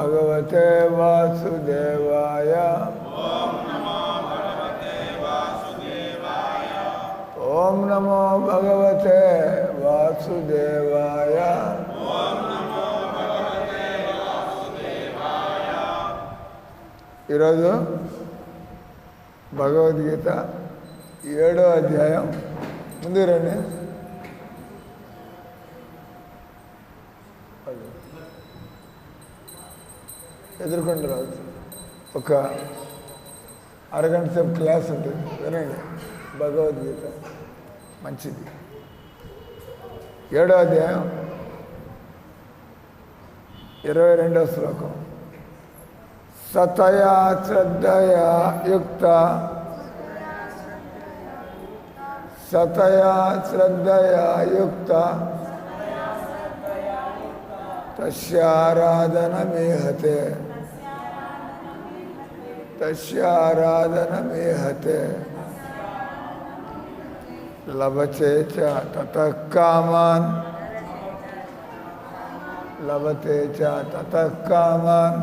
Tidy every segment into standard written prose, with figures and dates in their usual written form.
భగవతే వాసుదేవాయ. ఓం నమో భగవతే వాసుదేవాయ. ఈరోజు భగవద్గీత 7వ అధ్యాయం. ముందు రండి. ఎదుర్కొండ రావచ్చు. ఒక అరగంట సేపు క్లాస్ ఉంటుంది, వినండి. భగవద్గీత మంచిది. 7వ అధ్యాయం 22వ శ్లోకం. సతయా శ్రద్ధయా యుక్త సతయా శ్రద్ధయా యుక్త తస్యారాధనమేహతే తస్యారాధనమేహతే లభతే చ తతః కామాన్ లభతే చ తతః కామాన్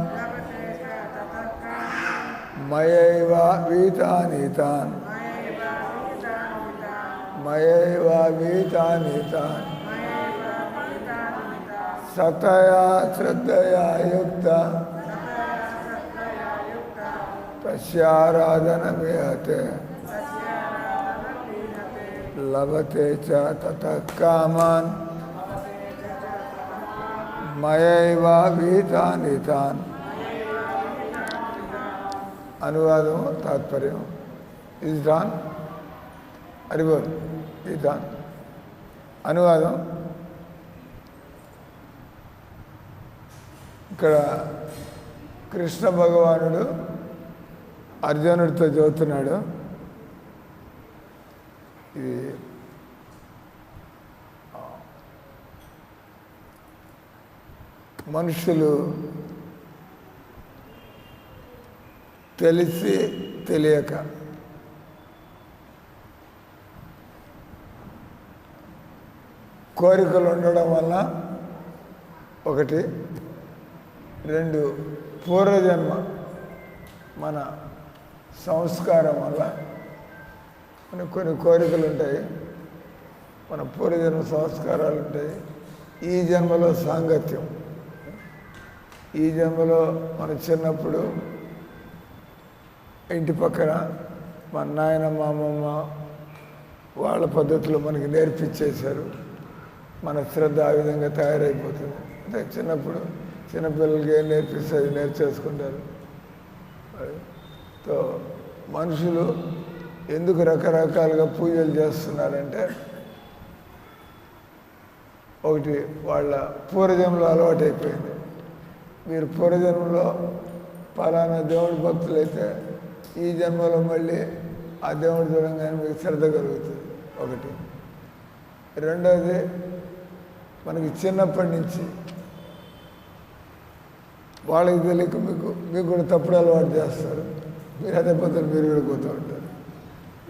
మయైవ వీతానీతాన్ మయైవ వీతానీతాన్ సతయా శ్రద్ధయా యుక్త తస్యారాధనమేహతే లభతే చ తతః కామాన్ మయైవ వీతానీతాన్. అనువాదం తాత్పర్యం. ఇది దాన్ అరిబోల్ ఇది దాన్. అనువాదం. ఇక్కడ కృష్ణ భగవానుడు అర్జునుడితో చెబుతున్నాడు. ఇది మనుషులు తెలిసి తెలియక కోరికలు ఉండడం వల్ల ఒకటి, 2 పూర్వజన్మ మన సంస్కారం వల్ల మనకు కొన్ని కోరికలు ఉంటాయి, మన పూర్వజన్మ సంస్కారాలు ఉంటాయి. ఈ జన్మలో సాంగత్యం, ఈ జన్మలో మన చిన్నప్పుడు ఇంటి పక్కన మా నాయన మా అమ్మమ్మ వాళ్ళ పద్ధతులు మనకి నేర్పించేశారు. మన శ్రద్ధ ఆ విధంగా తయారైపోతుంది. అంటే చిన్నప్పుడు చిన్నపిల్లలకి ఏం నేర్పిస్తే అది నేర్చేసుకుంటారు. సో మనుషులు ఎందుకు రకరకాలుగా పూజలు చేస్తున్నారంటే, ఒకటి వాళ్ళ పూర్వజన్మలో అలవాటైపోయింది. మీరు పూర్వజన్మలో పలానా దేవుడి భక్తులైతే ఈ జన్మలో మళ్ళీ ఆ దేవుడి చూడంగానే మీకు శ్రద్ధ కలుగుతుంది. ఒకటి. రెండవది, మనకి చిన్నప్పటి నుంచి వాళ్ళకి తెలియక మీకు కూడా తప్పుడు అలవాటు చేస్తారు. మీరు అదే పద్ధతులు మీరు విడిపోతూ ఉంటారు.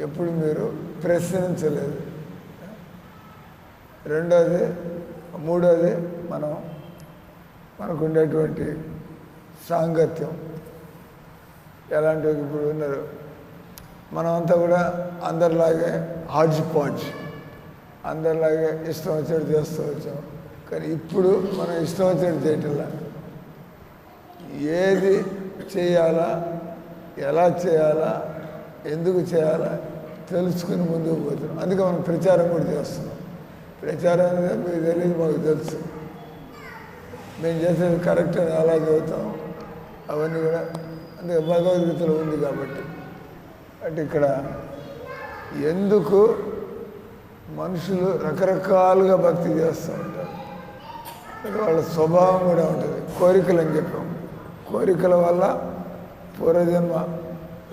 ఎప్పుడు మీరు ప్రశ్నించలేదు. రెండవది. మూడవది, మనకు ఉండేటువంటి సాంగత్యం ఎలాంటి ఇప్పుడు ఉన్నారు. మనమంతా కూడా అందరిలాగే హాడ్జ్ పాడ్జ్, అందరిలాగే ఇష్టం వచ్చేది చేస్తూ వచ్చాం. కానీ ఇప్పుడు మనం ఇష్టం వచ్చేది చేయటంలా, ఏది చేయాలా, ఎలా చేయాలా, ఎందుకు చేయాలా తెలుసుకుని ముందుకు పోతున్నాం. అందుకే మనం ప్రచారం కూడా చేస్తున్నాం. ప్రచారం అనేది మీకు తెలియదు, మాకు తెలుసు. మేము చేసేది కరెక్ట్ అని ఎలా చదువుతాం అవన్నీ కూడా అందుకే భగవద్గీతలో ఉంది. కాబట్టి అంటే ఇక్కడ ఎందుకు మనుషులు రకరకాలుగా భక్తి చేస్తూ ఉంటారు, వాళ్ళ స్వభావం కూడా ఉంటుంది. కోరికలు అని చెప్పాం. కోరికల వల్ల, పూర్వజన్మ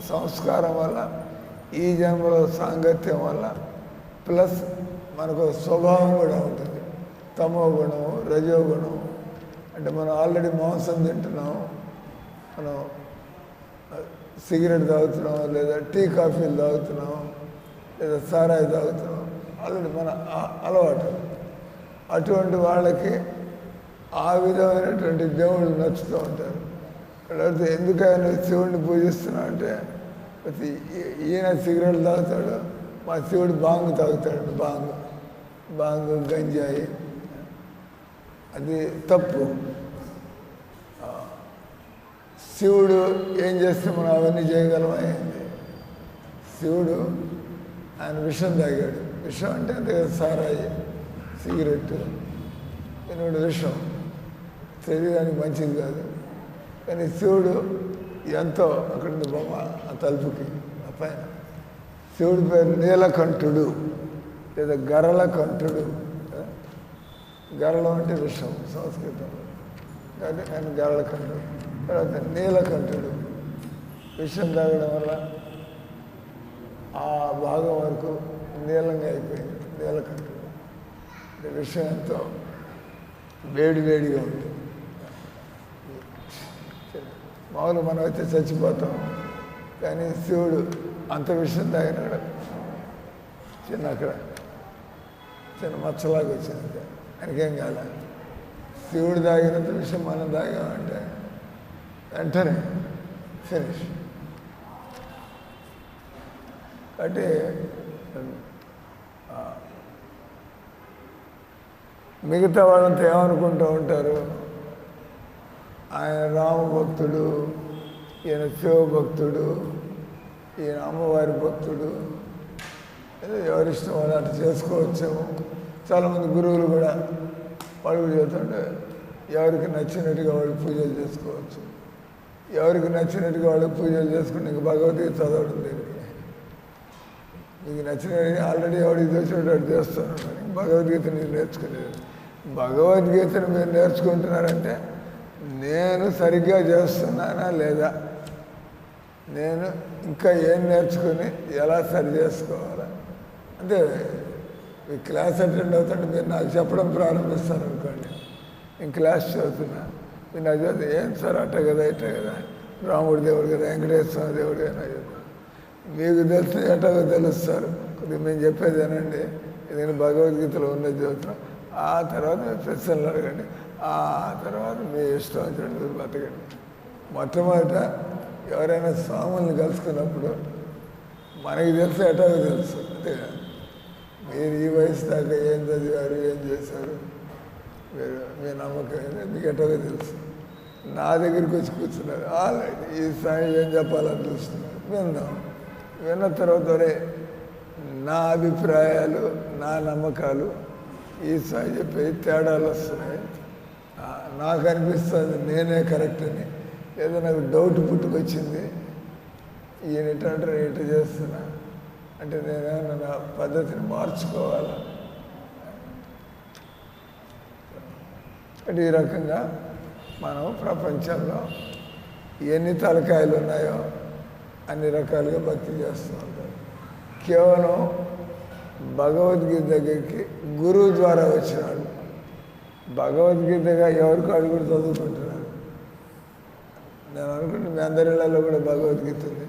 సంస్కారం వల్ల, ఈ జన్మలో సాంగత్యం వల్ల, ప్లస్ మనకు స్వభావం కూడా ఉంటుంది. తమో గుణము, రజో గుణము. అంటే మనం ఆల్రెడీ మాంసం తింటున్నాం, మనం సిగరెట్ తాగుతున్నాం, లేదా టీ కాఫీలు తాగుతున్నాం, లేదా సారాయి తాగుతున్నాం. ఆల్రెడీ మన అలవాటు. అటువంటి వాళ్ళకి ఆ విధమైనటువంటి దేవుళ్ళు నచ్చుతూ ఉంటారు. అడిగితే ఎందుకని శివుడిని పూజిస్తున్నావు అంటే ఈయన సిగరెట్ తాగుతాడు, మా శివుడు బాంగు తాగుతాడు. బాంగు గంజాయి, అది తప్పు. శివుడు ఏం చేస్తే మనం అవన్నీ చేయగలమా? శివుడు ఆయన విషం తాగాడు. విషం అంటే అంతే, సారాయి, సిగరెట్, ఎన్నోడు విషం శరీరానికి మంచిది కాదు. కానీ శివుడు ఎంతో, అక్కడ ఉంది బొమ్మ ఆ తలుపుకి ఆ పైన, శివుడి పేరు నీలకంఠుడు లేదా గరళకంఠుడు. గరళం అంటే విషం సంస్కృతంలో, కాబట్టి ఆయన గరళకంఠుడు. తర్వాత నీలకంఠుడు, విషం తాగడం వల్ల ఆ భాగం వరకు నీలంగా అయిపోయింది. నీలకంఠుడు అంటే విషం ఎంతో వేడిగా ఉంటుంది. మామూలు మనం అయితే చచ్చిపోతాం, కానీ శివుడు అంత విషయం తాగినాడు. అక్కడ చిన్న మచ్చలాగా వచ్చింది, ఆయనకేం కాదు. శివుడు తాగినంత విషయం మనం తాగామంటే వెంటనే ఫినిష్. అంటే మిగతా వాళ్ళంతా ఏమనుకుంటూ ఉంటారు, ఆయన రామభక్తుడు, ఈయన శివభక్తుడు, ఈయన అమ్మవారి భక్తుడు, ఎవరిష్టం వాళ్ళు అట్లా చేసుకోవచ్చేమో. చాలామంది గురువులు కూడా వాళ్ళు చెబుతుంటే ఎవరికి నచ్చినట్టుగా వాళ్ళు పూజలు చేసుకోవచ్చు. ఎవరికి నచ్చినట్టుగా వాళ్ళు పూజలు చేసుకుంటే ఇంక భగవద్గీత చదవడం దేనికి? మీకు నచ్చినట్టుగా ఆల్రెడీ ఎవరికి తెలిసినట్టు చేస్తున్నారు. భగవద్గీత మీరు నేర్చుకునేది. భగవద్గీతను మీరు నేర్చుకుంటున్నారంటే నేను సరిగ్గా చేస్తున్నానా లేదా, నేను ఇంకా ఏం నేర్చుకుని ఎలా సరి చేసుకోవాలా. అంటే మీ క్లాస్ అటెండ్ అవుతుంటే మీరు నాకు చెప్పడం ప్రారంభిస్తారు అనుకోండి, నేను క్లాస్ చదువుతున్నా, మీరు నాకు చదివితే ఏం సార్ అట్ట కదా ఇట్ట కదా, రాముడి దేవుడు కదా, వెంకటేశ్వర దేవుడు కదా, మీకు తెలిసి ఎట్టగా తెలుస్తారు. కొద్దిగా మేము చెప్పేదేనండి, ఇది భగవద్గీతలో ఉన్నది చదువుతున్నాం. ఆ తర్వాత ప్రశ్నలు అడగండి, ఆ తర్వాత మీ ఇష్టం వచ్చినట్టు బతకండి. మొట్టమొదట ఎవరైనా స్వాముల్ని కలుసుకున్నప్పుడు మనకి తెలిసి ఎటాగో తెలుసు. అంతేగా మీరు ఈ వయసు దాకా ఏం చదివారు, ఏం చేశారు, మీరు మీ నమ్మకం మీకు ఎటాగో తెలుసు. నా దగ్గరికి వచ్చి కూర్చున్నారు, ఆల్రెడీ ఈ స్థాయి ఏం చెప్పాలని చూస్తున్నారు, విందాం. విన్న తర్వాత నా అభిప్రాయాలు, నా నమ్మకాలు ఈ స్థాయి చెప్పి తేడాలు వస్తున్నాయి. నాకు అనిపిస్తుంది నేనే కరెక్ట్ అని, లేదా నాకు డౌట్ పుట్టుకొచ్చింది, ఈయన ఎట్లా ఎట్లా చేస్తున్నా అంటే నేనేమన్నా నా పద్ధతిని మార్చుకోవాలా. అంటే ఈ రకంగా మనం ప్రపంచంలో ఎన్ని తలకాయలు ఉన్నాయో అన్ని రకాలుగా భక్తి చేస్తూ ఉంటారు. కేవలం భగవద్గీత దగ్గరికి గురువు ద్వారా వచ్చినాడు. భగవద్గీతగా ఎవరికి అడుగుడు చదువుకుంటున్నారు. నేను అనుకుంటే మీ అందరి ఇళ్లలో కూడా భగవద్గీత ఉంది.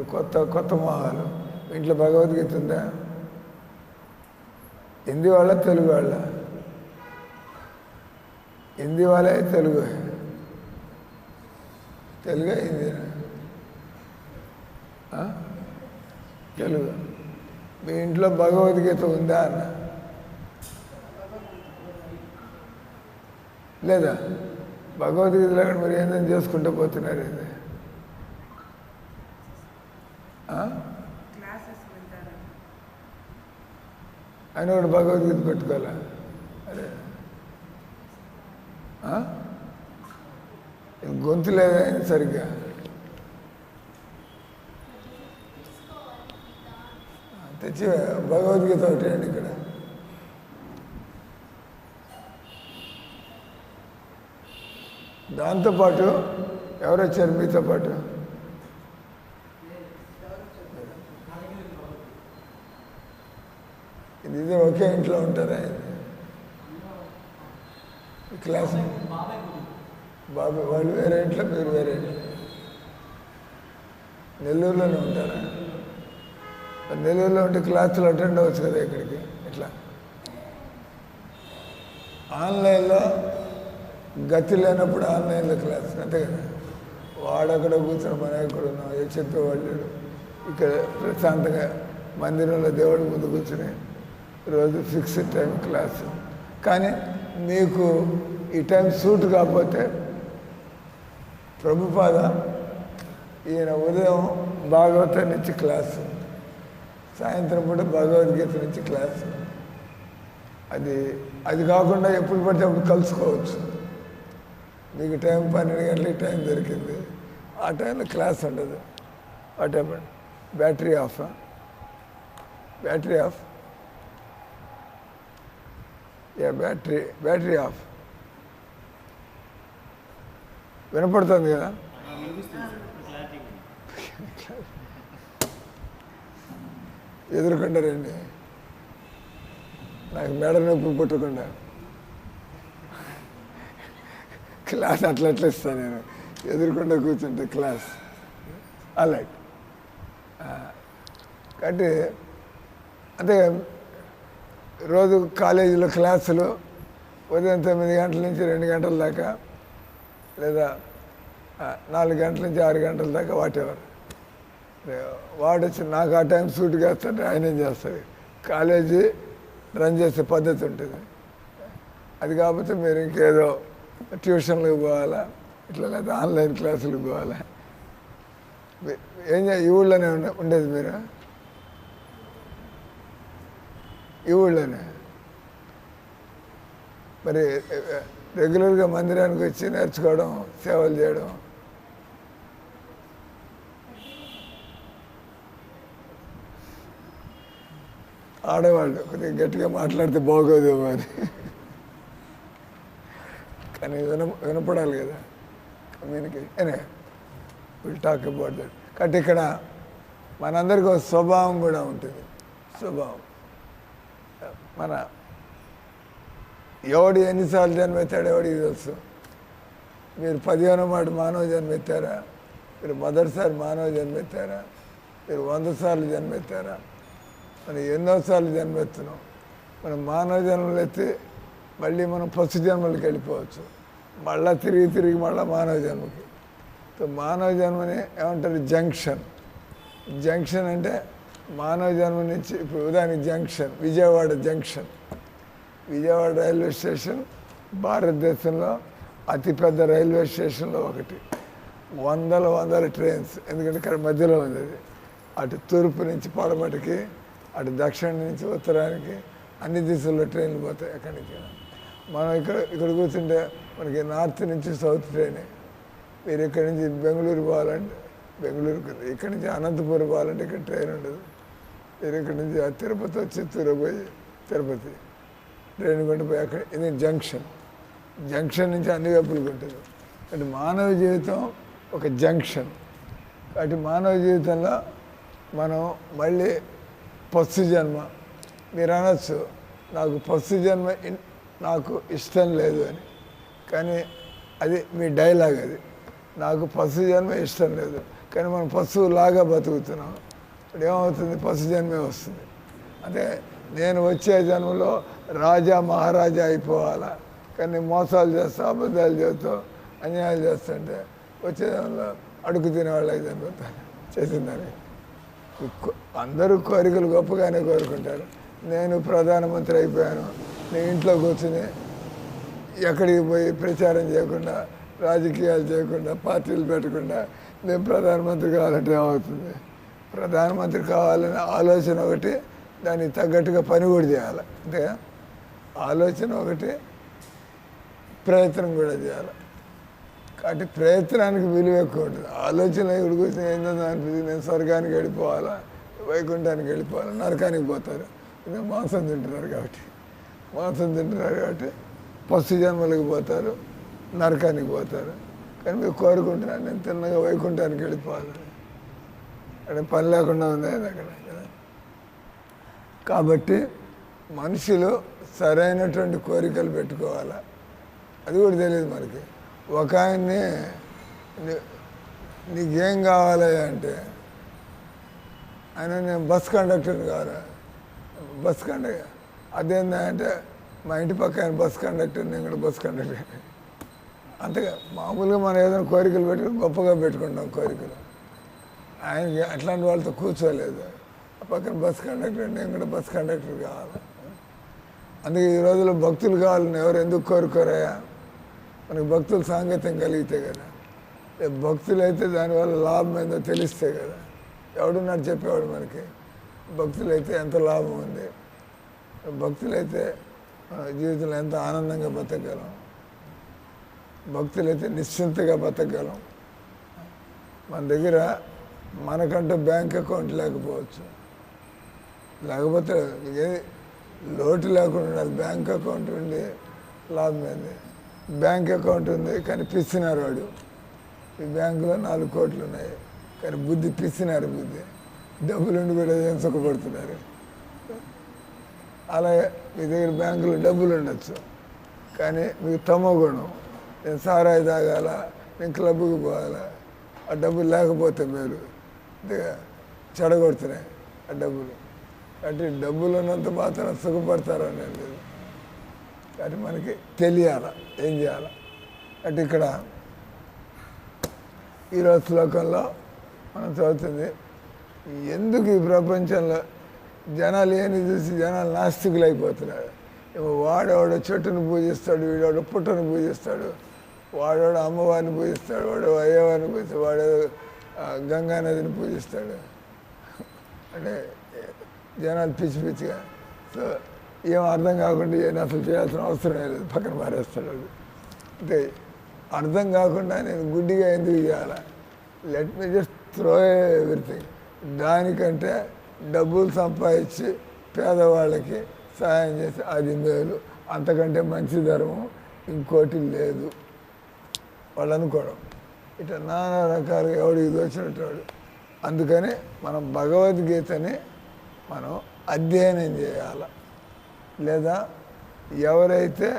ఇక్కడ కొత్త మొహాలు, ఇంట్లో భగవద్గీత ఉందా? హిందీ వాళ్ళ తెలుగు వాళ్ళ? హిందీ వాళ్ళే తెలుగు, తెలుగా హిందీనా? తెలుగు. మీ ఇంట్లో భగవద్గీత ఉందా అన్న? లేదా? భగవద్గీత లేకుండా మీరు ఏందని చేసుకుంటూ పోతున్నారు? ఏంది ఆయన కూడా భగవద్గీత పెట్టుకోవాలా? అరే గొంతు లేదా సరిగ్గా? తెచ్చి భగవద్గీత ఒకటి అండి ఇక్కడ. దాంతోపాటు ఎవరు వచ్చారు మీతో పాటు? ఇది ఒకే ఇంట్లో ఉంటారా? క్లాస్ బాబు వాళ్ళు వేరే ఇంట్లో, మీరు వేరే ఇంట్లో. నెల్లూరులోనే ఉంటారా? నెల్లూరులో ఉంటే క్లాసులు అటెండ్ అవ్వచ్చు కదా ఇక్కడికి. ఇట్లా ఆన్లైన్లో గతి లేనప్పుడు ఆన్లైన్లో క్లాస్, అంతే కదా. వాడక్కడ కూర్చొని మనం ఎక్కడ ఉన్నాం చెప్పేవాళ్ళు లేడు. ఇక్కడ ప్రశాంతంగా మందిరంలో దేవుడి ముందు కూర్చొని రోజు ఫిక్స్డ్ టైం క్లాసు. కానీ మీకు ఈ టైం సూట్ కాకపోతే ప్రభుపాద ఈయన ఉదయం భాగవతం నుంచి క్లాసు, సాయంత్రం పూట భగవద్గీత నుంచి క్లాసు. అది కాకుండా ఎప్పుడు పడితే అప్పుడు కలుసుకోవచ్చు. మీకు టైం 12 గంటలకి టైం దొరికింది, ఆ టైంలో క్లాస్ ఉండదు. What happen? Battery of. Battery of. Battery of. వినపడుతుంది కదా? ఎదురుకుండా రండి, నాకు మెడ నొప్పి పుట్టకుండా. క్లాస్ అట్లా ఇస్తాను నేను, ఎదురుకుండా కూర్చుంటే క్లాస్ అలాగే. కాబట్టి అంటే రోజు కాలేజీలో క్లాసులు ఉదయం 9 గంటల నుంచి 2 గంటల దాకా, లేదా 4 గంటల నుంచి 6 గంటల దాకా వాటెవర్. వాడు వచ్చి నాకు ఆ టైం సూట్ చేస్తాడు, ఆయన ఏం చేస్తాడు. కాలేజీ రన్ చేసే పద్ధతి ఉంటుంది. అది కాకపోతే మీరు ఇంకేదో ట్యూషన్లకు పోవాలా, ఇట్లా లేదా ఆన్లైన్ క్లాసులకు పోవాలా. ఈ ఊళ్ళోనే ఉండేది మీరు? ఈ ఊళ్ళోనే మరి రెగ్యులర్గా మందిరానికి వచ్చి నేర్చుకోవడం, సేవలు చేయడం. ఆడవాళ్ళు కొద్దిగా గట్టిగా మాట్లాడితే బాగోదేమో అని, కానీ వినపడాలి కదా communication. Will talk about that. కాబట్టి ఇక్కడ మనందరికీ ఒక స్వభావం కూడా ఉంటుంది. స్వభావం మన ఎవడు ఎన్నిసార్లు జన్మెత్తాడు ఎవడికి తెలుసు. మీరు 15వ మాట మానవ జన్మెత్తారా? మీరు మొదటిసారి మానవ జన్మెత్తారా? మీరు 100 సార్లు జన్మెత్తారా? మనం ఎన్నోసార్లు జన్మెత్తున్నాం. మనం మానవ జన్మలు ఎత్తి మళ్ళీ మనం పశు జన్మలకు వెళ్ళిపోవచ్చు, మళ్ళీ తిరిగి మళ్ళీ మానవ జన్మకి. మానవ జన్మని ఏమంటారు? జంక్షన్. జంక్షన్ అంటే మానవ జన్మ నుంచి ఇప్పుడు ఉదాహరణకి junction, Vijayawada junction. Vijayawada railway station భారతదేశంలో అతిపెద్ద రైల్వే స్టేషన్లో ఒకటి. వందల ట్రైన్స్, ఎందుకంటే ఇక్కడ మధ్యలో ఉంది అది. అటు తూర్పు నుంచి పడమటికి, అటు దక్షిణం నుంచి ఉత్తరానికి అన్ని దిశల్లో ట్రైన్లు పోతాయి ఎక్కడి నుంచి. మనం ఇక్కడ కూర్చుంటే మనకి నార్త్ నుంచి సౌత్ ట్రైనే. మీరు ఇక్కడి నుంచి బెంగళూరు పోవాలంటే బెంగళూరుకి, ఇక్కడి నుంచి అనంతపురం పోవాలంటే ఇక్కడ ట్రైన్ ఉండదు. మీరు ఇక్కడి నుంచి తిరుపతి చిత్తూరు పోయి తిరుపతి ట్రైన్ కొండిపోయి అక్కడ. ఇది జంక్షన్ నుంచి అన్ని వైపులకు ఉంటుంది. అంటే మానవ జీవితం ఒక జంక్షన్. కాబట్టి మానవ జీవితంలో మనం మళ్ళీ పశు జన్మ. మీరు అనొచ్చు నాకు పశు జన్మ నాకు ఇష్టం లేదు అని, కానీ అది మీ డైలాగ్. అది నాకు పశు జన్మ ఇష్టం లేదు, కానీ మనం పశువులాగా బతుకుతున్నాం. ఇప్పుడు ఏమవుతుంది? పశు జన్మే వస్తుంది. అంటే నేను వచ్చే జన్మలో రాజా మహారాజా అయిపోవాలా, కానీ మోసాలు చేస్తా, అబద్ధాలు చేస్తావు, అన్యాయాలు చేస్తుంటే వచ్చే జన్మలో అడుగు తినేవాళ్ళకి చనిపోతాను చేసిందని. అందరూ కోరికలు గొప్పగానే కోరుకుంటారు. నేను ప్రధానమంత్రి అయిపోయాను, నేను ఇంట్లో కూర్చుని ఎక్కడికి పోయి ప్రచారం చేయకుండా, రాజకీయాలు చేయకుండా, పార్టీలు పెట్టకుండా నేను ప్రధానమంత్రి కావాలంటే ఏమవుతుంది? ప్రధానమంత్రి కావాలనే ఆలోచన ఒకటి, దానికి తగ్గట్టుగా పని కూడా చేయాలి. అంటే ఆలోచన ఒకటి, ప్రయత్నం కూడా చేయాలి. కాబట్టి ప్రయత్నానికి విలువ ఎక్కువ ఉంటుంది. ఆలోచన ఇప్పుడు కూర్చొని ఏందో అనిపిస్తుంది, నేను స్వర్గానికి వెళ్ళిపోవాలా, వైకుంఠానికి వెళ్ళిపోవాలా, నరకానికి పోతారు. ఇది మాంసం తింటున్నారు కాబట్టి పశు జన్మలకు పోతారు, నరకానికి పోతారు. కానీ మీరు కోరుకుంటున్నారు నేను తిన్నగా వైకుంఠానికి వెళ్ళిపోవాలి, అంటే పని లేకుండా ఉంది అక్కడ కదా. కాబట్టి మనుషులు సరైనటువంటి కోరికలు పెట్టుకోవాలా, అది కూడా తెలియదు మనకి. ఒక ఆయన్ని నీకేం కావాలి అంటే, ఆయన నేను బస్ కండక్టర్ని కావాలా, బస్ కండక్టర్. అదేంటంటే మా ఇంటి పక్క ఆయన బస్ కండక్టర్, నేను కూడా బస్ కండక్టర్. అంతగా మామూలుగా మనం ఏదైనా కోరికలు పెట్టుకుని గొప్పగా పెట్టుకుంటాం కోరికలు. ఆయనకి అట్లాంటి వాళ్ళతో కూర్చోలేదు. ఆ పక్కన బస్ కండక్టర్, నేను కూడా బస్ కండక్టర్ కావాలి. అందుకే ఈ రోజుల్లో భక్తులు కావాలని ఎవరు ఎందుకు కోరుకోరాయా? మనకి భక్తులు సాంగత్యం కలిగితే కదా. భక్తులైతే దానివల్ల లాభం ఏందో తెలిస్తే కదా. ఎవడున్నాడు చెప్పేవాడు మనకి? భక్తులైతే ఎంత లాభం ఉంది, భక్తులైతే జీవితంలో ఎంత ఆనందంగా బతకగలం, భక్తులైతే నిశ్చింతగా బతకగలం. మన దగ్గర మనకంటూ బ్యాంక్ అకౌంట్ లేకపోవచ్చు, లేకపోతే లోటు లేకుండా ఉండాలి. బ్యాంక్ అకౌంట్ ఉండి లాభం ఏంది? బ్యాంక్ అకౌంట్ ఉంది కానీ పిచ్చినారు వాడు. ఈ బ్యాంకులో 4 కోట్లు ఉన్నాయి కానీ బుద్ధి పిచ్చినారు. బుద్ధి డబ్బులుండి కూడా ఏం సుఖపడుతున్నారు. అలాగే మీ దగ్గర బ్యాంకులో డబ్బులు ఉండొచ్చు కానీ మీకు తమో గుణం. నేను సారాయి తాగాల, నేను క్లబ్కి పోవాలా, ఆ డబ్బులు లేకపోతే మేలు చెడగొడుతున్నాయి ఆ డబ్బులు. అంటే డబ్బులు ఉన్నంత మాత్రం సుఖపడతారని లేదు. కాబట్టి మనకి తెలియాల ఏం చేయాలి. అంటే ఇక్కడ ఈరోజు శ్లోకంలో మనం చదువుతుంది, ఎందుకు ఈ ప్రపంచంలో జనాలు ఏమి చూసి జనాలు నాస్తికులు అయిపోతున్నారు. వాడేవాడు చెట్టును పూజిస్తాడు, వీడవాడు పుట్టను పూజిస్తాడు, వాడవాడు అమ్మవారిని పూజిస్తాడు, వాడు అయ్యవారిని పూజిస్తాడు, వాడు గంగా నదిని పూజిస్తాడు. అంటే జనాలు పిచ్చి పిచ్చిగా. సో ఏం అర్థం కాకుండా నేను అసలు చేయాల్సిన అవసరం లేదు, పక్కన మారేస్తాడు. అంటే అర్థం కాకుండా నేను గుడ్డిగా ఎందుకు చేయాలా? Let me just throw everything. దానికంటే డబ్బులు సంపాదించి పేదవాళ్ళకి సహాయం చేసి అది మేలు, అంతకంటే మంచి ధర్మం ఇంకోటి లేదు వాళ్ళు అనుకోవడం. ఇట్లా నానా రకాలుగా ఎవడికి దోచినట్టు వాడు. అందుకని మనం భగవద్గీతని మనం అధ్యయనం చేయాలి. లేదా ఎవరైతే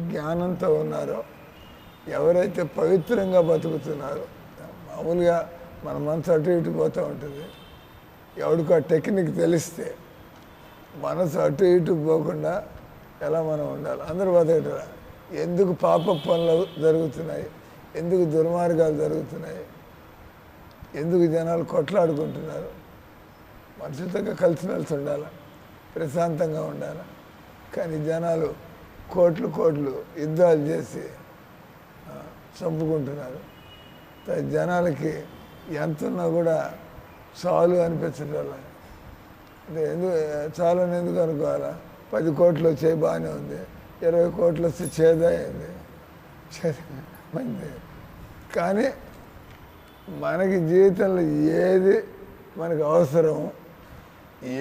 జ్ఞానంతో ఉన్నారో, ఎవరైతే పవిత్రంగా బతుకుతున్నారో, మామూలుగా మన మనసు అటు ఇటు పోతూ ఉంటుంది. ఎవడికో ఆ టెక్నిక్ తెలిస్తే మనసు అటు ఇటు పోకుండా ఎలా మనం ఉండాలి. అందరూ బతకటరా. ఎందుకు పాప పనులు జరుగుతున్నాయి, ఎందుకు దుర్మార్గాలు జరుగుతున్నాయి, ఎందుకు జనాలు కొట్లాడుకుంటున్నారు? మనుషులతో కలిసిమెలిసి ఉండాలి, ప్రశాంతంగా ఉండాలి. కానీ జనాలు కోట్లు యుద్ధాలు చేసి చంపుకుంటున్నారు. జనాలకి ఎంతున్నా కూడా చాలు అనిపించడం. అంటే చాలు అని ఎందుకు అనుకోవాలా? 10 కోట్లు వచ్చాయి బాగానే ఉంది, 20 కోట్లు వస్తే చేదైంది, మంచిది. కానీ మనకి జీవితంలో ఏది మనకు అవసరం,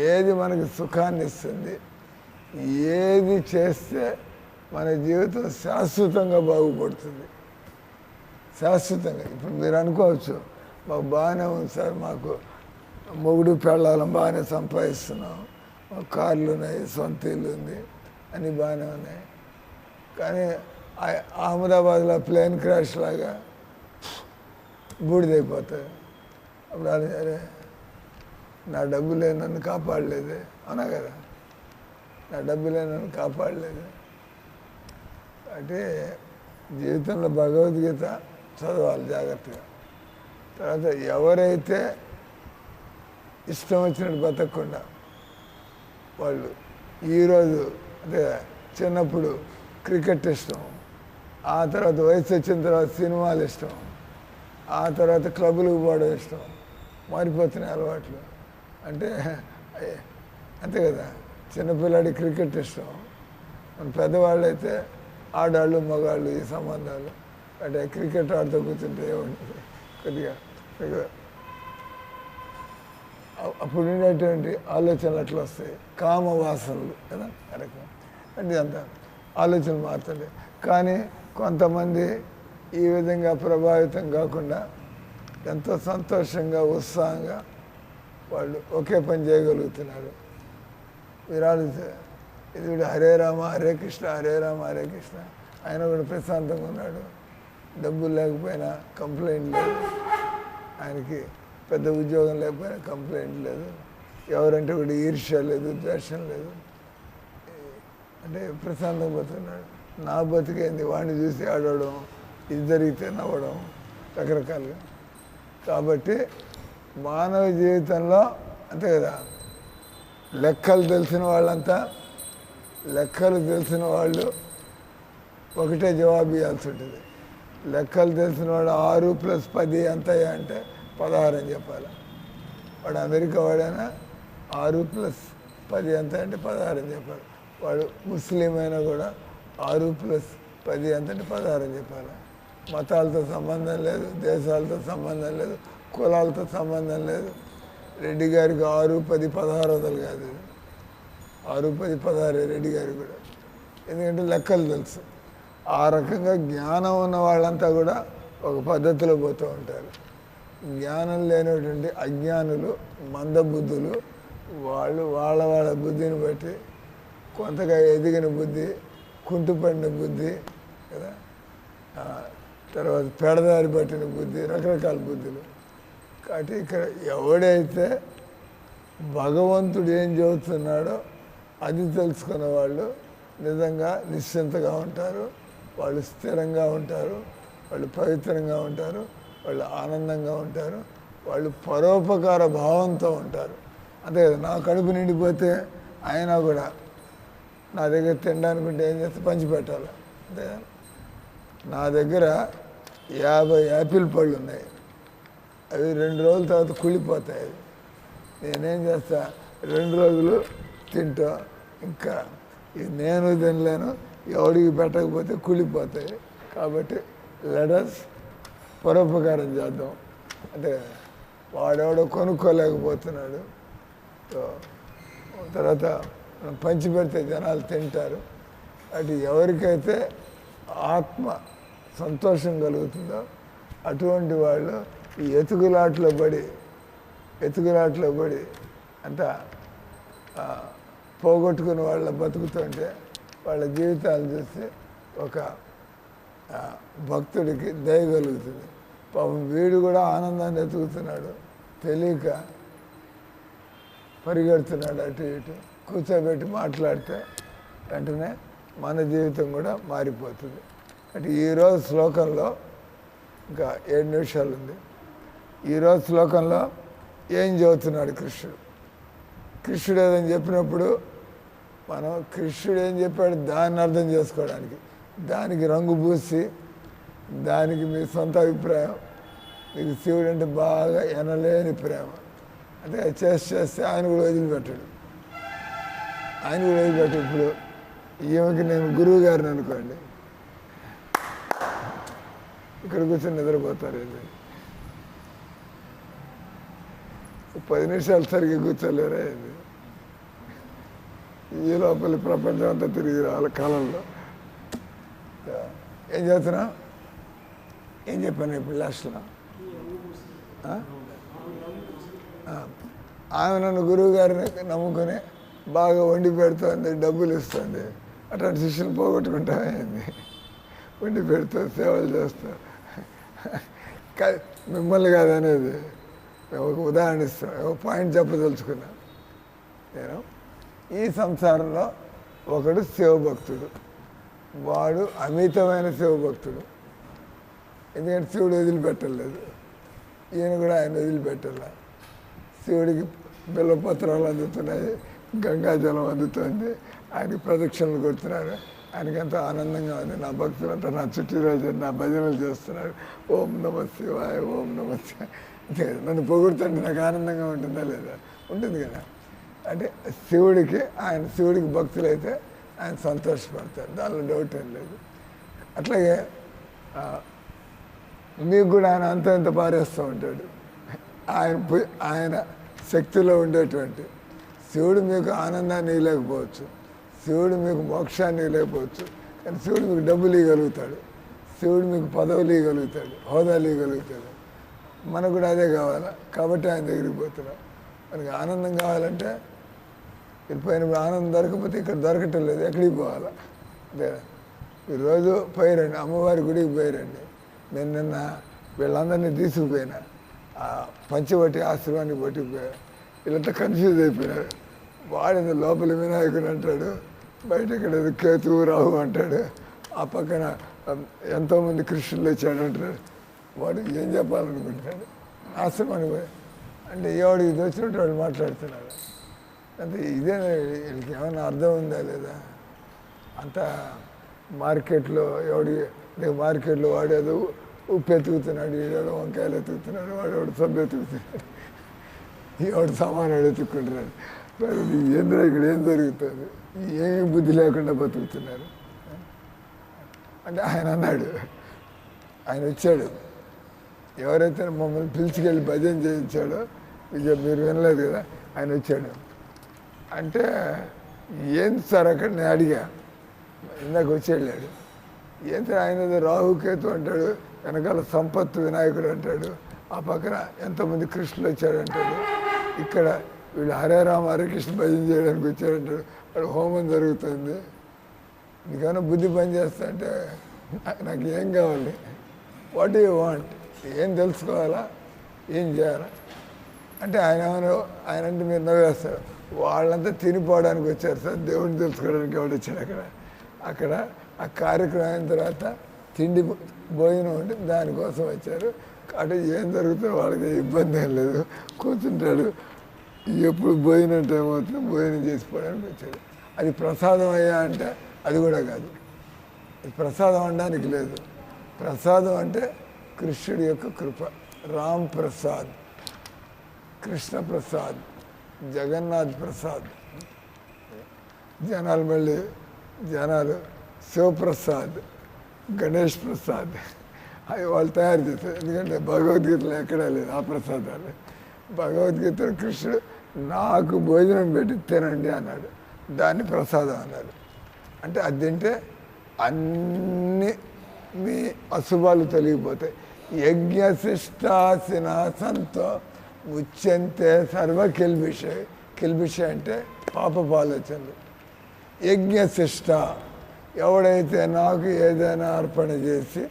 ఏది మనకి సుఖాన్ని ఇస్తుంది, ఏది చేస్తే మన జీవితం శాశ్వతంగా బాగుపడుతుంది, శాశ్వతంగా. ఇప్పుడు మీరు అనుకోవచ్చు, మాకు బాగానే ఉంది సార్, మాకు మొగుడు పెళ్ళాలం బాగానే సంపాదిస్తున్నాం, మాకు కార్లు ఉన్నాయి, సొంత ఇల్లు ఉంది, అన్నీ బాగానే ఉన్నాయి. కానీ అహ్మదాబాద్లో ప్లేన్ క్రాష్ లాగా బూడిదైపోతాయి. అప్పుడు అరే నా డబ్బులే నన్ను కాపాడలేదే, అవునా కదా? నా డబ్బులే నన్ను కాపాడలేదు. అంటే జీవితంలో భగవద్గీత చదవాలి జాగ్రత్తగా. తర్వాత ఎవరైతే ఇష్టం వచ్చినట్టు బతకకుండా వాళ్ళు ఈరోజు అంటే చిన్నప్పుడు క్రికెట్ ఇష్టం, ఆ తర్వాత వయసు వచ్చిన తర్వాత సినిమాలు ఇష్టం, ఆ తర్వాత క్లబ్బులకు పోవడం ఇష్టం, మారిపోతున్నాయి అలవాట్లు. అంటే అంతే కదా, చిన్నపిల్లాడి క్రికెట్ ఇష్టం, మన పెద్దవాళ్ళు అయితే ఆడాళ్ళు మగాళ్ళు ఈ సంబంధాలు. అంటే క్రికెట్ ఆడుతూ కూర్చుంటే ఏముంటుంది కొద్దిగా అప్పుడు ఉండేటువంటి ఆలోచనలు అట్లా వస్తాయి, కామ వాసనలు కదా కరెక్ట్. అంటే అంత ఆలోచనలు మారుతుంటాయి. కానీ కొంతమంది ఈ విధంగా ప్రభావితం కాకుండా ఎంతో సంతోషంగా ఉత్సాహంగా వాళ్ళు ఒకే పని చేయగలుగుతున్నారు. విరాడు ఇది హరే రామ హరే కృష్ణ హరే రామ హరే కృష్ణ, ఆయన కూడా ప్రశాంతంగా ఉన్నాడు, డబ్బులు లేకపోయినా కంప్లైంట్ లేదు, ఆయనకి పెద్ద ఉద్యోగం లేకపోయినా కంప్లైంట్ లేదు, ఎవరంటే కూడా ఈర్ష్య లేదు, ద్వేషం లేదు, అంటే ప్రశాంతంగా బతుకున్నాడు. నా బతికేంది వాడిని చూసి ఆడవడం, ఇది జరిగితే నవ్వడం రకరకాలుగా. కాబట్టి మానవ జీవితంలో అంతే కదా, లెక్కలు తెలిసిన వాళ్ళు ఒకటే జవాబు ఇవ్వాల్సి ఉంటుంది. లెక్కలు తెలిసిన వాడు 6 + 10 ఎంత అంటే 16 అని చెప్పాలి. వాడు అమెరికా వాడైనా 6 + 10 ఎంత అంటే 16 అని చెప్పాలి. వాడు ముస్లిం అయినా కూడా 6 + 10 ఎంత అంటే 16 అని చెప్పాలి. మతాలతో సంబంధం లేదు, దేశాలతో సంబంధం లేదు, కులాలతో సంబంధం లేదు. రెడ్డి గారికి 6, 10, 16 వందలు కాదు, 6, 10, 16 రెడ్డి గారికి కూడా. ఎందుకంటే లెక్కలు తెలుసు. ఆ రకంగా జ్ఞానం ఉన్న వాళ్ళంతా కూడా ఒక పద్ధతిలో పోతూ ఉంటారు. జ్ఞానం లేనటువంటి అజ్ఞానులు, మందబుద్ధులు, వాళ్ళు వాళ్ళ బుద్ధిని బట్టి కొంతగా ఎదిగిన బుద్ధి, కుంటుపడిన బుద్ధి కదా, తర్వాత పెడదారి పట్టిన బుద్ధి, రకరకాల బుద్ధులు. కాబట్టి ఇక్కడ ఎవడైతే భగవంతుడు ఏం చెబుతున్నాడో అది తెలుసుకున్న వాళ్ళు నిజంగా నిశ్చింతగా ఉంటారు, వాళ్ళు స్థిరంగా ఉంటారు, వాళ్ళు పవిత్రంగా ఉంటారు, వాళ్ళు ఆనందంగా ఉంటారు, వాళ్ళు పరోపకార భావంతో ఉంటారు. అంతే కదా, నా కడుపు నిండిపోతే ఆయన కూడా నా దగ్గర తినడానికి ఉంటే ఏం చేస్తే పంచిపెట్టాలి. అంతే, నా దగ్గర 50 యాపిల్ పళ్ళు ఉన్నాయి, అవి 2 రోజుల తర్వాత కుళ్ళిపోతాయి. నేనేం చేస్తా, 2 రోజులు తింటా, ఇంకా ఇది నేను తినలేను, ఎవడికి పెట్టకపోతే కుళ్ళిపోతాయి. కాబట్టి లెటస్ పరోపకారం చేద్దాం. అంటే వాడెవడో కొనుక్కోలేకపోతున్నాడు, తర్వాత పంచి పెడితే జనాలు తింటారు. అటు ఎవరికైతే ఆత్మ సంతోషం కలుగుతుందో అటువంటి వాళ్ళు ఈ ఎతుకులాట్లో పడి అంత పోగొట్టుకుని వాళ్ళ బతుకుతుంటే వాళ్ళ జీవితాలు చూస్తే ఒక భక్తుడికి దయ కలుగుతుంది. పాపం వీడు కూడా ఆనందాన్ని ఎతుకుతున్నాడు, తెలియక పరిగెడుతున్నాడు అటు ఇటు. కూర్చోబెట్టి మాట్లాడితే వెంటనే మన జీవితం కూడా మారిపోతుంది. అంటే ఈరోజు శ్లోకంలో ఇంకా 7 నిమిషాలు ఉంది. ఈరోజు శ్లోకంలో ఏం చెబుతున్నాడు కృష్ణుడు? కృష్ణుడు ఏదని చెప్పినప్పుడు మనం కృష్ణుడు ఏం చెప్పాడు దాన్ని అర్థం చేసుకోవడానికి, దానికి రంగు పూసి, దానికి మీ సొంత అభిప్రాయం, మీకు శివుడు అంటే బాగా ఎనలేని ప్రేమ, అంటే చేస్తే ఆయన కూడా వదిలిపెట్టాడు. ఇప్పుడు ఈమెకి నేను గురువు గారిని అనుకోండి, ఇక్కడ కూర్చొని నిద్రపోతారు. ఇది 10 నిమిషాలు సరిగ్గా కూర్చోలేరా? ఇది ఈ లోపల ప్రపంచం అంతా తిరిగి రావాలి కాలంలో. ఏం చేస్తున్నా, ఏం చెప్పాను ఇప్పుడు లాస్ట్లో? ఆమె నన్ను గురువు గారిని నమ్ముకొని బాగా వండి పెడుతుంది, డబ్బులు ఇస్తుంది. అట్లాంటి శిష్యులు పోగొట్టుకుంటామైంది. వండి పెడుతూ సేవలు చేస్తూ, మిమ్మల్ని కాదనేది మేము ఒక ఉదాహరణ ఇస్తాం, ఒక పాయింట్ చెప్పదలుచుకున్నాం. నేను ఈ సంసారంలో ఒకడు శివభక్తుడు, వాడు అమితమైన శివభక్తుడు. ఎందుకంటే శివుడు వదిలిపెట్టలేదు, ఈయన కూడా ఆయన వదిలిపెట్టలే. శివుడికి బిల్వపత్రాలు అందుతున్నాయి, గంగాజలం అందుతుంది, ఆయనకి ప్రదక్షిణలు కొడుతున్నారు, ఆయనకంతా ఆనందంగా ఉంది. నా భక్తులంతా నా చుట్టూ రోజు నా భజనలు చేస్తున్నారు, ఓం నమ శివాయ, ఓం నమ శివాయ. నన్ను పొగుడుతుంటే నాకు ఆనందంగా ఉంటుందా లేదా? ఉంటుంది కదా. అంటే శివుడికి భక్తులైతే ఆయన సంతోషపడతారు, దానిలో డౌట్ ఏం లేదు. అట్లాగే మీకు కూడా ఆయన అంత ఇంత పారేస్తూ ఉంటాడు. ఆయన శక్తిలో ఉండేటువంటి శివుడు మీకు ఆనందాన్ని ఇవ్వలేకపోవచ్చు, శివుడు మీకు మోక్షాన్ని ఇవ్వలేకపోవచ్చు, కానీ శివుడు మీకు డబ్బులు ఇవ్వగలుగుతాడు, శివుడు మీకు పదవులు ఇవ్వగలుగుతాడు, హోదాలు ఇవ్వగలుగుతాడు. మనకు కూడా అదే కావాలా, కాబట్టి ఆయన దగ్గరికి పోతున్నాం. మనకి ఆనందం కావాలంటే వెళ్ళిపోయినప్పుడు ఆనందం దొరకకపోతే ఇక్కడ దొరకటం లేదు, ఎక్కడికి పోవాలా? అదే ఈరోజు పోయిరండి, అమ్మవారి గుడికి పోయిరండి. నేను నిన్న వీళ్ళందరినీ తీసుకుపోయినా, ఆ పంచవటి ఆశ్రమానికి పట్టుకుపోయా. వీళ్ళంతా కన్ఫ్యూజ్ అయిపోయినారు. వాడిని లోపల వినాయకుడు అంటాడు, బయట ఇక్కడ కేతువు రావు అంటాడు, ఆ పక్కన ఎంతోమంది కృష్ణులు వచ్చాడంటారు. వాడు ఏం చెప్పాలనుకుంటాడు? ఆశ్రమానికి పోయి అంటే ఎవడు ఇది వచ్చినట్టు వాడు మాట్లాడుతున్నాడు. అంటే ఇదే వీళ్ళకి ఏమైనా అర్థం ఉందా లేదా? అంత మార్కెట్లో మార్కెట్లో వాడేదో ఉప్పు ఎతుకుతున్నాడు, ఈడేదో వంకాయలు ఎతుకుతున్నాడు, వాడేవాడు సబ్బు ఎతుకుతున్నాడు, ఎవడు సామాన్యుడు ఎత్తుక్కుంటున్నాడు. ఏంద్రా ఇక్కడ ఏం జరుగుతుంది? ఏమీ బుద్ధి లేకుండా బతుకుతున్నారు. అంటే ఆయన అన్నాడు, ఆయన వచ్చాడు, ఎవరైతే మమ్మల్ని పిలిచికెళ్ళి భజన చేయించాడో మీరు వినలేదు కదా, ఆయన వచ్చాడు. అంటే ఏంది సార్ అక్కడ నేను అడిగా, ఇందాక వచ్చి వెళ్ళాడు. ఏంటి ఆయన రాహుకేతు అంటాడు, వెనకాల సంపత్తు వినాయకుడు అంటాడు, ఆ పక్కన ఎంతోమంది కృష్ణులు వచ్చాడు అంటాడు, ఇక్కడ వీళ్ళు హరే రామ హరే కృష్ణ భజన చేయడానికి వచ్చాడంటాడు, అక్కడ హోమం జరుగుతుంది. నీకైనా బుద్ధి పని చేస్తా అంటే నాకు ఏం కావాలి? What you want? ఏం తెలుసుకోవాలా, ఏం చేయాలా అంటే ఆయన అంటే మీరు నవ్వేస్తారు. వాళ్ళంతా తినిపోవడానికి వచ్చారు సార్, దేవుడిని తెలుసుకోవడానికి ఎవడు వచ్చాడు? అక్కడ ఆ కార్యక్రమం అయిన తర్వాత తిండి భోజనం ఉంటే దానికోసం వచ్చారు. కాబట్టి ఏం జరుగుతుందో వాళ్ళకి ఇబ్బంది ఏం లేదు, కూర్చుంటాడు. ఎప్పుడు భోజనం టైం అవుతుంది భోజనం చేసిపోవడానికి వచ్చాడు. అది ప్రసాదం అయ్యా అంటే అది కూడా కాదు, అది ప్రసాదం అనడానికి లేదు. ప్రసాదం అంటే కృష్ణుడి యొక్క కృప, రామ్ ప్రసాద్, కృష్ణ ప్రసాద్, జగన్నాథ్ ప్రసాద్. జనాలు శివప్రసాద్, గణేష్ ప్రసాద్ అవి వాళ్ళు తయారు చేస్తారు. ఎందుకంటే భగవద్గీతలో ఎక్కడా లేదు ఆ ప్రసాదాలు. భగవద్గీతలో కృష్ణుడు నాకు భోజనం పెట్టి తినండి అన్నాడు, దాన్ని ప్రసాదం అన్నాడు. అంటే అది తింటే అన్ని మీ అశుభాలు తొలగిపోతాయి. యజ్ఞశిష్టాసినాసంతో ముచ్యంతే సర్వ కిల్బిష అంటే పాపపు ఆలోచనలు. యజ్ఞశిష్ట ఎవడైతే నాకు ఏదైనా అర్పణ చేసి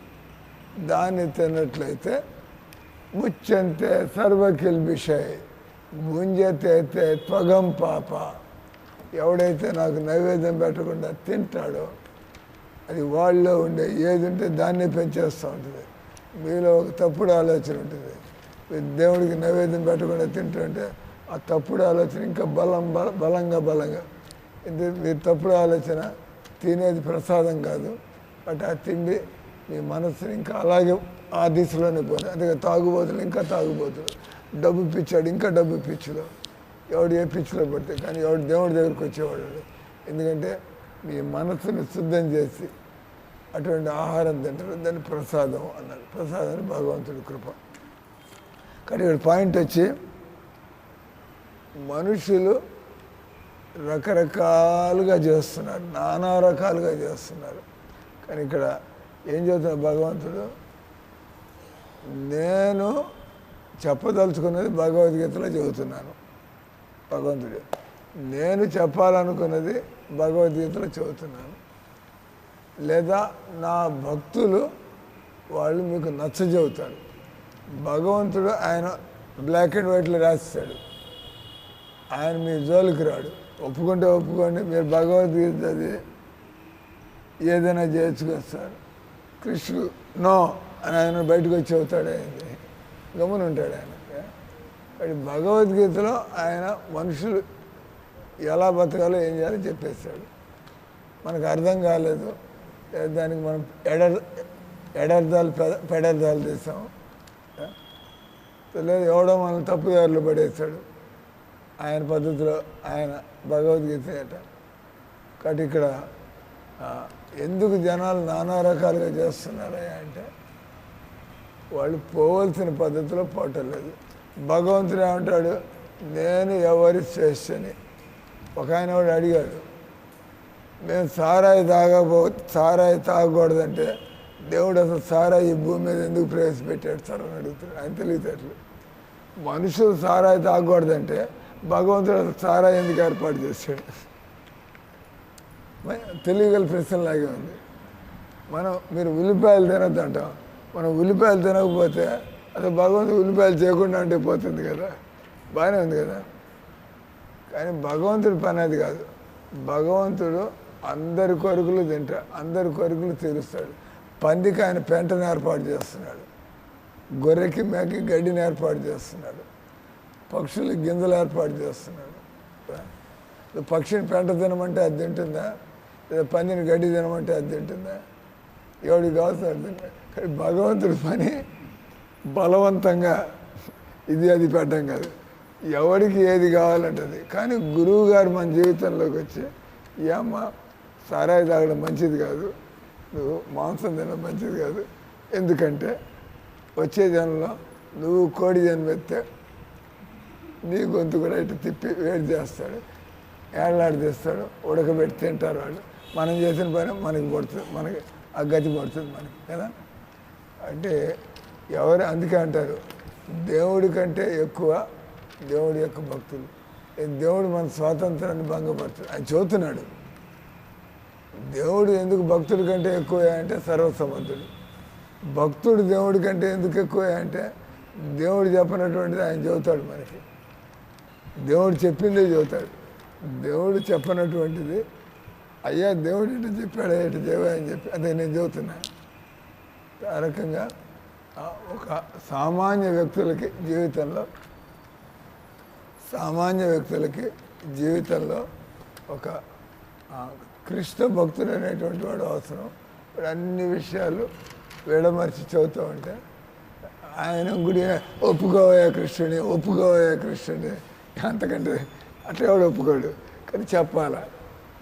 దాన్ని తిన్నట్లయితే ముచ్యంతే సర్వ కిల్బిషయ్ ముంజతే త్వగం పాప, ఎవడైతే నాకు నైవేద్యం పెట్టకుండా తింటాడో అది వాళ్ళలో ఉండే ఏది ఉంటే దాన్ని పెంచేస్తూ ఉంటుంది. మీలో ఒక తప్పుడు ఆలోచన ఉంటుంది. దేవుడికి నైవేద్యం పెట్టకుండా తింటుంటే ఆ తప్పుడు ఆలోచన ఇంకా బలంగా మీరు తప్పుడు ఆలోచన తినేది ప్రసాదం కాదు, బట్ ఆ తిండి మీ మనసుని ఇంకా అలాగే ఆ దిశలోనే పోతుంది. అందుకే తాగుబోతులు ఇంకా తాగుబోతులు, డబ్బు పిచ్చాడు ఇంకా డబ్బు పిచ్చిలో, ఎవడు ఏ పిచ్చిలో పడితే కానీ ఎవడు దేవుడి దగ్గరికి వచ్చేవాడు. ఎందుకంటే మీ మనసుని శుద్ధం చేసి అటువంటి ఆహారం తింటారు, దాన్ని ప్రసాదం అన్నారు. ప్రసాదాన్ని భగవంతుడి కృప. కానీ ఇక్కడ పాయింట్ వచ్చి మనుషులు రకరకాలుగా చేస్తున్నారు, నానా రకాలుగా చేస్తున్నారు. కానీ ఇక్కడ ఏం చెబుతున్నారు భగవంతుడు? నేను చెప్పదలుచుకున్నది భగవద్గీతలో చెబుతున్నాను. భగవంతుడు నేను చెప్పాలనుకున్నది భగవద్గీతలో చెబుతున్నాను. లేదా నా భక్తులు వాళ్ళు మీకు నచ్చజెబుతారు. భగవంతుడు ఆయన బ్లాక్ అండ్ వైట్లో రాస్తాడు, ఆయన మీ జోలికి రాడు. ఒప్పుకుంటే ఒప్పుకోండి, మీరు భగవద్గీత అది ఏదైనా చేర్చుకొస్తారు. కృష్ణుడు నో అని ఆయన బయటకు వచ్చి చెబుతాడు, ఆయన గమని ఉంటాడు ఆయన. భగవద్గీతలో ఆయన మనుషులు ఎలా బతకాలో ఏం చేయాలో చెప్పేస్తాడు. మనకు అర్థం కాలేదు, దానికి మనం పెడర్థాలు తీసాం, లేదు ఎవడో మనం తప్పుదారులు పడేస్తాడు ఆయన పద్ధతిలో, ఆయన భగవద్గీత అట. కాబట్టి ఇక్కడ ఎందుకు జనాలు నానా రకాలుగా చేస్తున్నారా అంటే వాళ్ళు పోవలసిన పద్ధతిలో పోవటలేదు. భగవంతుడు ఏమంటాడు? నేను ఎవరి శ్రేష్ఠని. ఒక ఆయన వాడు అడిగాడు, మేము సారాయి తాగకూడదంటే దేవుడు అసలు సారాయి ఈ భూమి మీద ఎందుకు ప్రవేశపెట్టాడు సార్ అని అడుగుతున్నాడు. ఆయన తెలియటట్లు మనుషులు సారాయి తాగకూడదంటే భగవంతుడు అసలు సారాయి ఎందుకు ఏర్పాటు చేశాడు? తెలియగల ప్రశ్నలాగే ఉంది. మీరు ఉల్లిపాయలు తినద్దు అంటాం, మనం ఉల్లిపాయలు తినకపోతే అసలు భగవంతుడు ఉల్లిపాయలు చేయకుండా అంటే పోతుంది కదా, బాగానే ఉంది కదా. కానీ భగవంతుడి పని అది కాదు. భగవంతుడు అందరి కొరుకులు తింటాడు, అందరి కొరుకులు తీరుస్తాడు. పందికి ఆయన పెంటను ఏర్పాటు చేస్తున్నాడు, గొర్రెకి మేకకి గడ్డిని ఏర్పాటు చేస్తున్నాడు, పక్షులకి గింజలు ఏర్పాటు చేస్తున్నాడు. పక్షిని పెంట తినమంటే అది తింటుందా? లేదా పందిని గడ్డి తినమంటే అది తింటుందా? ఎవడికి కావాల్సిన తింటా. కానీ భగవంతుడి పని బలవంతంగా ఇది అది పెట్టడం కాదు, ఎవరికి ఏది కావాలంటది. కానీ గురువు గారు మన జీవితంలోకి వచ్చి ఏమ్మా సారాయి తాగడం మంచిది కాదు, నువ్వు మాంసం తినడం మంచిది కాదు, ఎందుకంటే వచ్చే జనంలో నువ్వు కోడి జన్మెత్తే నీ గొంతు కూడా ఇటు తిప్పి వేడి చేస్తాడు, ఏళ్ళాడి తీస్తాడు, ఉడకబెట్టి తింటారు వాళ్ళు. మనం చేసిన పని మనకి పడుతుంది, మనకి ఆ గతి పడుతుంది మనకి కదా. అంటే ఎవరు అందుకే అంటారు దేవుడి కంటే ఎక్కువ దేవుడి యొక్క భక్తులు. దేవుడు మన స్వాతంత్రాన్ని భంగపడుతుంది ఆయన చెబుతున్నాడు. దేవుడు ఎందుకు భక్తుడి కంటే ఎక్కువ అంటే సర్వసమర్థుడు. భక్తుడు దేవుడి కంటే ఎందుకు ఎక్కువ అంటే దేవుడు చెప్పనటువంటిది ఆయన చెబుతాడు మనకి, దేవుడు చెప్పిందే చెబుతాడు. దేవుడు చెప్పనటువంటిది అయ్యా దేవుడు ఇటు చెప్పాడు ఇటు చెవా అని చెప్పి అదే నేను చెబుతున్నా. ఆ రకంగా ఒక సామాన్య వ్యక్తులకి జీవితంలో ఒక కృష్ణ భక్తుడు అనేటువంటి వాడు అవసరం. ఇప్పుడు అన్ని విషయాలు విడమర్చి చదువుతూ ఉంటే ఆయన గుడి ఒప్పుకోవయా కృష్ణుని అంతకంటే అట్లా ఎవడు ఒప్పుకోడు. కానీ చెప్పాలా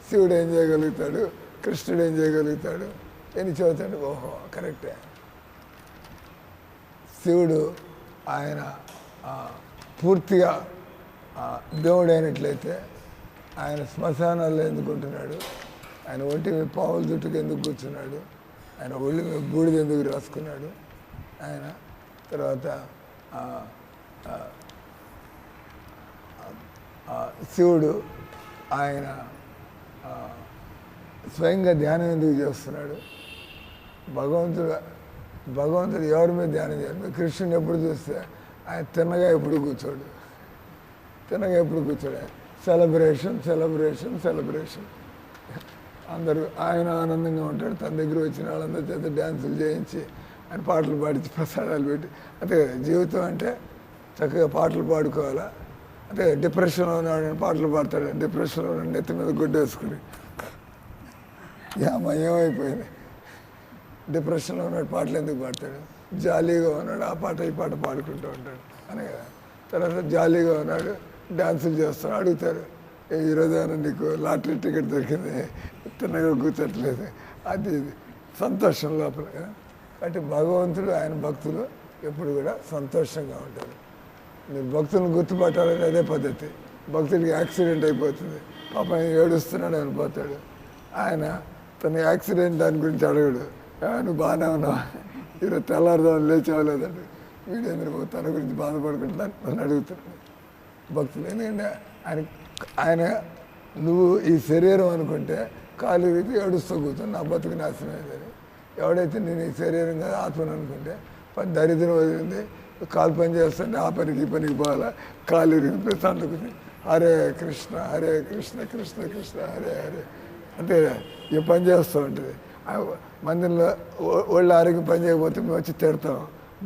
శివుడు ఏం చేయగలుగుతాడు, కృష్ణుడు ఏం చేయగలుగుతాడు అని చదువుతాడు. ఓహో కరెక్టే. శివుడు ఆయన పూర్తిగా దేవుడు అయినట్లయితే ఆయన శ్మశానాల్లో ఎందుకు ఉంటున్నాడు, ఆయన ఒంటి మీద పావుల జుట్టుకు ఎందుకు కూర్చున్నాడు, ఆయన ఒళ్ళు మీద బూడిద ఎందుకు రాసుకున్నాడు, ఆయన తర్వాత శివుడు ఆయన స్వయంగా ధ్యానం ఎందుకు చేస్తున్నాడు, భగవంతుడు ఎవరి మీద ధ్యానం చేయాలి. కృష్ణుని ఎప్పుడు చూస్తే ఆయన తిన్నగా ఎప్పుడు కూర్చోడు సెలబ్రేషన్ అందరూ ఆయన ఆనందంగా ఉంటాడు. తన దగ్గర వచ్చిన వాళ్ళందరి చేత డ్యాన్సులు చేయించి ఆయన పాటలు పాడించి ప్రసాదాలు పెట్టి అంతే కదా. జీవితం అంటే చక్కగా పాటలు పాడుకోవాలా. అంటే డిప్రెషన్లో ఉన్నాడు పాటలు పాడతాడు, డిప్రెషన్లో ఉన్నాడు నెత్తి మీద గుడ్డ వేసుకుని ఏమైపోయింది. డిప్రెషన్లో ఉన్నాడు పాటలు ఎందుకు పాడతాడు, జాలీగా ఉన్నాడు ఆ పాట ఈ పాట పాడుకుంటూ ఉంటాడు అనే కదా. తర్వాత జాలీగా ఉన్నాడు డ్యాన్సులు చేస్తాడు, అడుగుతారు ఈరోజు ఏమైనా నీకు లాటరీ టికెట్ దొరికింది తిన్నగా కూర్చోట్లేదు, అది సంతోషం లోపల. కాబట్టి భగవంతుడు ఆయన భక్తులు ఎప్పుడు కూడా సంతోషంగా ఉంటారు. మీరు భక్తులను గుర్తుపట్టాలని అదే పద్ధతి. భక్తుడికి యాక్సిడెంట్ అయిపోతుంది, పాపం ఏడుస్తున్నాడు అని పోతాడు. ఆయన తన యాక్సిడెంట్ దాని గురించి అడగడు, నువ్వు బాగానే ఉన్నావా, ఈరోజు తెల్లారుదామని లేచావలేదండి, వీడేంద్ర తన గురించి బాధపడుకుంటున్నాను నన్ను అడుగుతున్నాడు భక్తులు. ఎందుకంటే ఆయన నువ్వు ఈ శరీరం అనుకుంటే కాలు రీతి ఏడుస్తూ కూర్చొని నా బతుకు నాశనం అయిందని. ఎవడైతే నేను ఈ శరీరం కదా ఆత్మను అనుకుంటే దరిద్రం వదిలింది, కాలు పని చేస్తుంటే ఆ పనికి ఈ పనికి పోవాలా, కాలు ఇరిగింది ప్రశాంతకు హరే కృష్ణ కృష్ణ కృష్ణ హరే హరే అంటే ఈ పని చేస్తూ ఉంటుంది. మందిలో ఒళ్ళు ఆరోగ్యం పని చేయకపోతే మేము వచ్చి తిడతాం,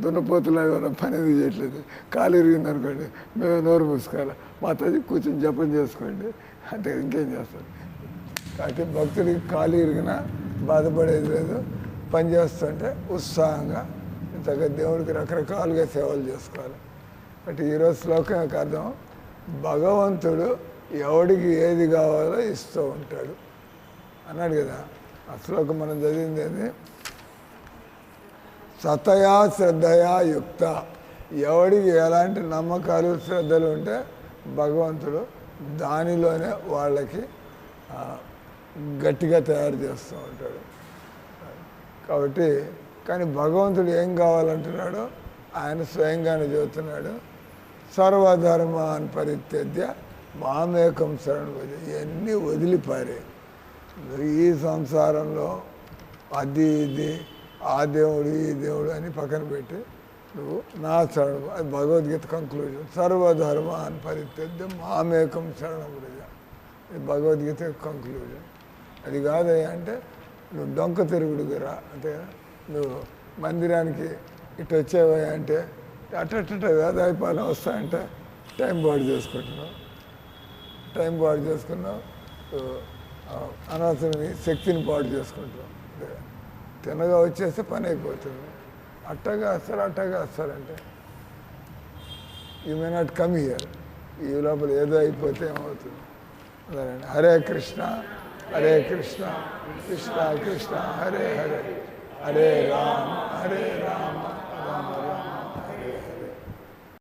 దున్నపోతులు ఏమైనా పని ఎందుకు చేయట్లేదు, కాలు ఇరిగింది అనుకోండి మేము నోరు మూసుకోవాలి, మా తల్లి కూర్చొని జపం చేసుకోండి అంటే ఇంకేం చేస్తాం. కాబట్టి భక్తుడికి కాలు ఇరిగినా బాధపడేది లేదు, పని చేస్తుంటే ఉత్సాహంగా ఇంతగా దేవుడికి రకరకాలుగా సేవలు చేసుకోవాలి. అంటే ఈరోజు శ్లోకం యొక్క అర్థం భగవంతుడు ఎవడికి ఏది కావాలో ఇస్తూ ఉంటాడు అన్నాడు కదా. ఆ శ్లోకం మనం చదివింది ఏంది, సతయా శ్రద్ధయా యుక్త, ఎవడికి ఎలాంటి నమ్మకాలు శ్రద్ధలు ఉంటే భగవంతుడు దానిలోనే వాళ్ళకి గట్టిగా తయారు చేస్తూ ఉంటాడు. కాబట్టి కానీ భగవంతుడు ఏం కావాలంటున్నాడో ఆయన స్వయంగానే చెబుతున్నాడు, సర్వధర్మాన్ పరిత్యజ్య మామేకం శరణు భజ. ఇవన్నీ వదిలిపారే. ఈ సంసారంలో అది ఇది ఆ దేవుడు ఈ దేవుడు అని పక్కన పెట్టి నువ్వు నా శరణు, అది భగవద్గీత కంక్లూజన్. సర్వధర్మాన్ పరిత్యజ్య మామేకం శరణు భజ, ఇది భగవద్గీత కంక్లూజన్. అది కాదయ్యా అంటే నువ్వు డొంక తిరుగుడుగురా అంటే నువ్వు మందిరానికి ఇటు వచ్చేవయ్యా అంటే అట్ట వేదాయపాలెం వస్తాయంటే టైం పాడు చేసుకుంటున్నావు, అనవసరమైన శక్తిని పాడు చేసుకుంటున్నావు. తినగా వచ్చేస్తే పని అయిపోతుంది. అట్టగా వస్తారంటే you may not come here. ఈ లోపల ఏదో అయిపోతే ఏమవుతుంది. హరే కృష్ణ హరే కృష్ణ కృష్ణ కృష్ణ హరే హరే, హరే రామ